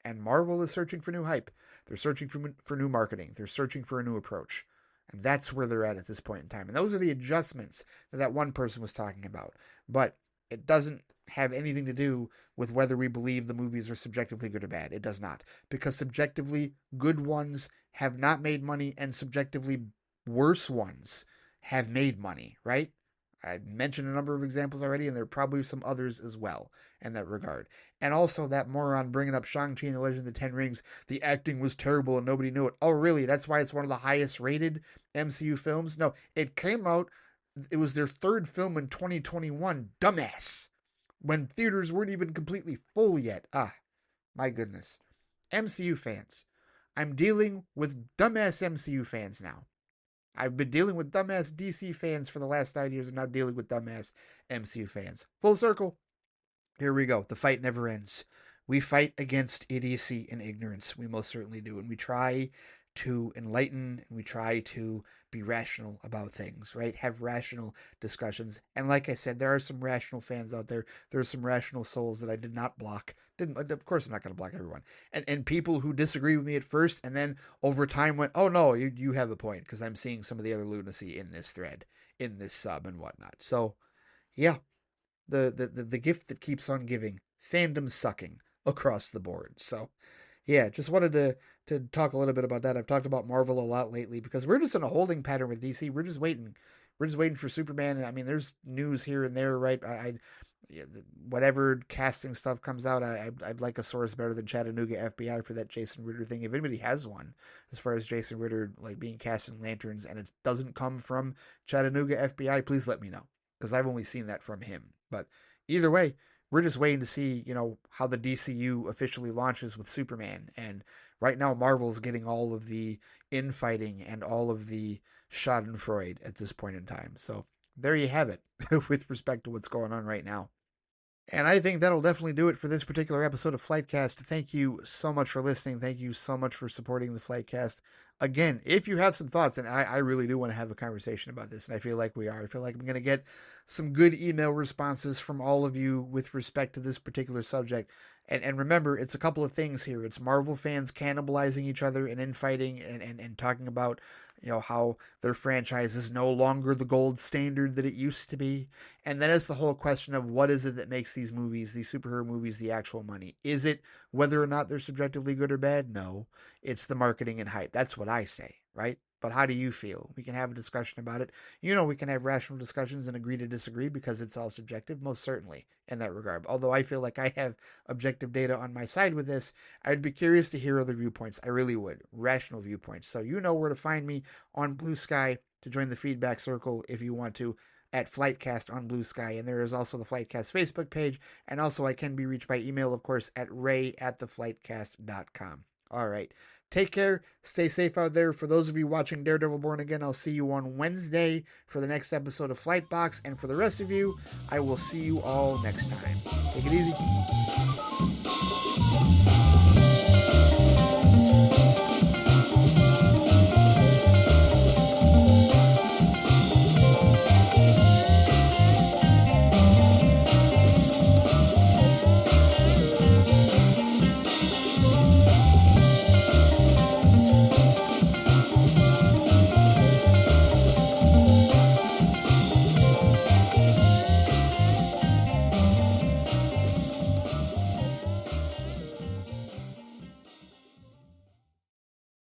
And Marvel is searching for new hype. They're searching for new marketing. They're searching for a new approach. And that's where they're at this point in time. And those are the adjustments that one person was talking about. But it doesn't have anything to do with whether we believe the movies are subjectively good or bad. It does not. Because subjectively good ones have not made money, and subjectively worse ones have made money, right? I mentioned a number of examples already, and there are probably some others as well in that regard. And also that moron bringing up Shang-Chi and the Legend of the Ten Rings, the acting was terrible and nobody knew it. Oh, really? That's why it's one of the highest rated MCU films? No, it came out, it was their third film in 2021, dumbass, when theaters weren't even completely full yet. Ah, my goodness. MCU fans. I'm dealing with dumbass MCU fans now. I've been dealing with dumbass DC fans for the last 9 years, and now dealing with dumbass MCU fans. Full circle. Here we go. The fight never ends. We fight against idiocy and ignorance. We most certainly do. And we try to enlighten, and we try to be rational about things, right? Have rational discussions. And like I said, there are some rational fans out there. There are some rational souls that I did not block. Of course, I'm not going to block everyone. And people who disagree with me at first, and then over time went, oh no, you have a point, because I'm seeing some of the other lunacy in this thread, in this sub and whatnot. So, yeah, the gift that keeps on giving, fandom sucking across the board. So, yeah, just wanted to talk a little bit about that. I've talked about Marvel a lot lately because we're just in a holding pattern with DC. We're just waiting. We're just waiting for Superman. And I mean, there's news here and there, right? Yeah, whatever casting stuff comes out, I'd like a source better than Chattanooga FBI for that Jason Ritter thing. If anybody has one, as far as Jason Ritter being cast in Lanterns, and it doesn't come from Chattanooga FBI, please let me know, because I've only seen that from him. But either way, we're just waiting to see, how the DCU officially launches with Superman. And right now, Marvel's getting all of the infighting and all of the Schadenfreude at this point in time. So there you have it with respect to what's going on right now. And I think that'll definitely do it for this particular episode of Flightcast. Thank you so much for listening. Thank you so much for supporting the Flightcast. Again, if you have some thoughts, and I really do want to have a conversation about this, and I feel like we are. I feel like I'm going to get some good email responses from all of you with respect to this particular subject. And remember, it's a couple of things here. It's Marvel fans cannibalizing each other and infighting and talking about, How their franchise is no longer the gold standard that it used to be. And then it's the whole question of what is it that makes these movies, these superhero movies, the actual money? Is it whether or not they're subjectively good or bad? No. It's the marketing and hype. That's what I say, right? But how do you feel? We can have a discussion about it. We can have rational discussions and agree to disagree because it's all subjective, most certainly, in that regard. Although I feel like I have objective data on my side with this, I'd be curious to hear other viewpoints. I really would. Rational viewpoints. So you know where to find me on Blue Sky to join the feedback circle if you want to at Flightcast on Blue Sky. And there is also the Flightcast Facebook page. And also I can be reached by email, of course, at ray@theflightcast.com. All right. Take care. Stay safe out there. For those of you watching Daredevil Born Again, I'll see you on Wednesday for the next episode of Flightbox. And for the rest of you, I will see you all next time. Take it easy.